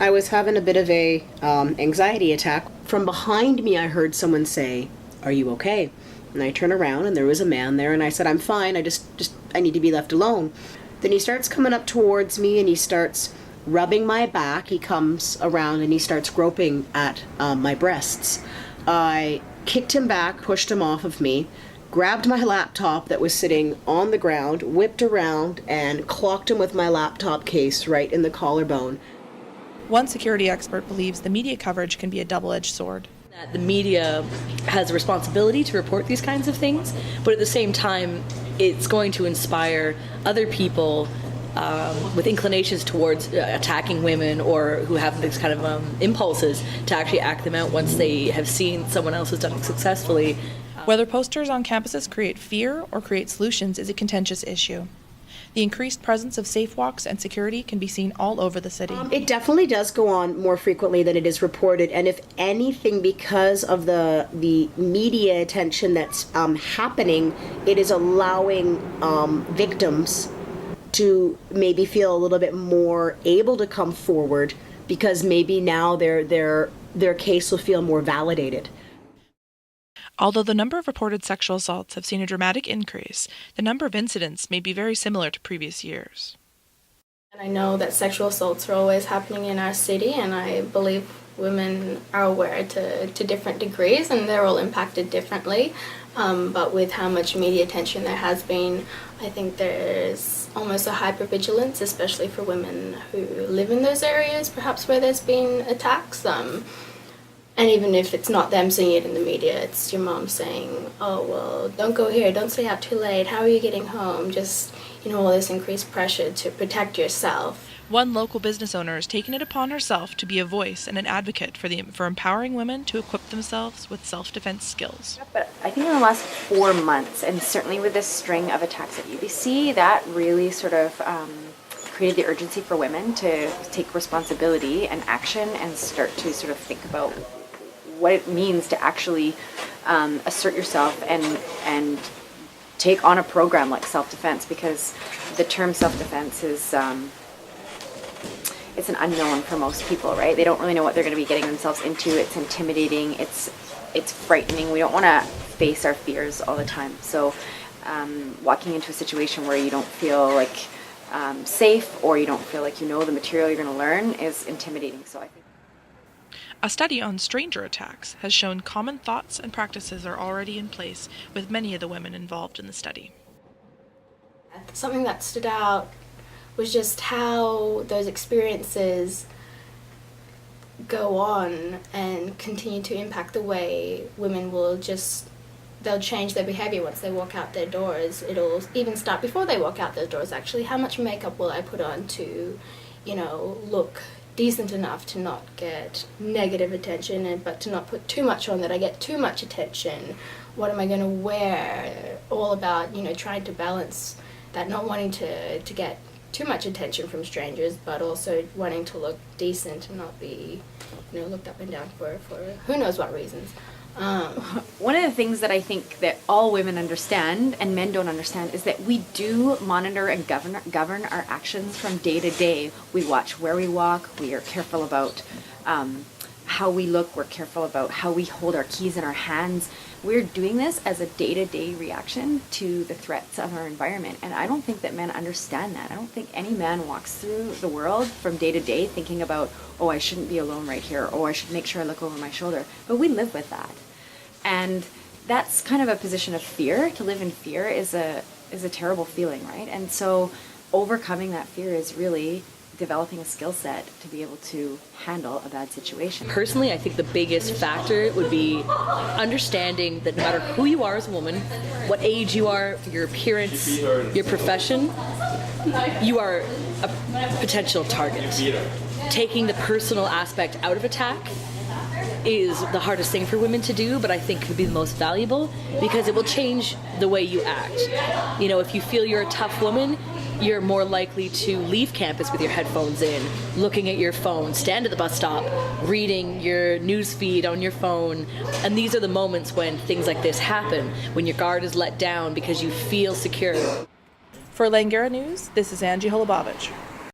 I was having a bit of a anxiety attack. From behind me, I heard someone say, "Are you okay?" And I turn around, and there was a man there, and I said, "I'm fine. I need to be left alone." Then he starts coming up towards me, and he starts rubbing my back. He comes around, and he starts groping at my breasts. I kicked him back, pushed him off of me, grabbed my laptop that was sitting on the ground, whipped around, and clocked him with my laptop case right in the collarbone. One security expert believes the media coverage can be a double-edged sword. The media has a responsibility to report these kinds of things, but at the same time, it's going to inspire other people with inclinations towards attacking women or who have these kind of impulses to actually act them out once they have seen someone else has done it successfully. Whether posters on campuses create fear or create solutions is a contentious issue. The increased presence of safe walks and security can be seen all over the city. It definitely does go on more frequently than it is reported, and if anything, because of the media attention that's happening, it is allowing victims to maybe feel a little bit more able to come forward because maybe now their case will feel more validated. Although the number of reported sexual assaults have seen a dramatic increase, the number of incidents may be very similar to previous years. And I know that sexual assaults are always happening in our city, and I believe women are aware to different degrees, and they're all impacted differently. But with how much media attention there has been, I think there's almost a hypervigilance, especially for women who live in those areas, perhaps where there's been attacks. And even if it's not them seeing it in the media, it's your mom saying, "Oh, well, don't go here, don't stay out too late, how are you getting home?" Just, all this increased pressure to protect yourself. One local business owner has taken it upon herself to be a voice and an advocate for empowering women to equip themselves with self-defense skills. But I think in the last 4 months, and certainly with this string of attacks at UBC, that really sort of created the urgency for women to take responsibility and action and start to sort of think about what it means to actually assert yourself and take on a program like self-defense, because the term self-defense is it's an unknown for most people, right? They don't really know what they're going to be getting themselves into. It's intimidating. It's frightening. We don't want to face our fears all the time. So walking into a situation where you don't feel like safe, or you don't feel like you know the material you're going to learn, is intimidating. So I think a study on stranger attacks has shown common thoughts and practices are already in place with many of the women involved in the study. Something that stood out was just how those experiences go on and continue to impact the way women they'll change their behavior once they walk out their doors. It'll even start before they walk out their doors, actually. How much makeup will I put on to, look decent enough to not get negative attention, but to not put too much on that I get too much attention? What am I going to wear? All about, trying to balance that, not wanting to get too much attention from strangers, but also wanting to look decent and not be, looked up and down for who knows what reasons. One of the things that I think that all women understand and men don't understand is that we do monitor and govern our actions from day to day. We watch where we walk. We are careful about how we look. We're careful about how we hold our keys in our hands. We're doing this as a day-to-day reaction to the threats of our environment. And I don't think that men understand that. I don't think any man walks through the world from day to day thinking about, "Oh, I shouldn't be alone right here," or "I should make sure I look over my shoulder." But we live with that. And that's kind of a position of fear. To live in fear is a terrible feeling, right? And so overcoming that fear is really developing a skill set to be able to handle a bad situation. Personally, I think the biggest factor would be understanding that no matter who you are as a woman, what age you are, your appearance, your profession, you are a potential target. Taking the personal aspect out of attack is the hardest thing for women to do, but I think could be the most valuable, because it will change the way you act. If you feel you're a tough woman, you're more likely to leave campus with your headphones in, looking at your phone, stand at the bus stop, reading your news feed on your phone. And these are the moments when things like this happen, when your guard is let down because you feel secure. For Langara News, this is Angie Holubovich.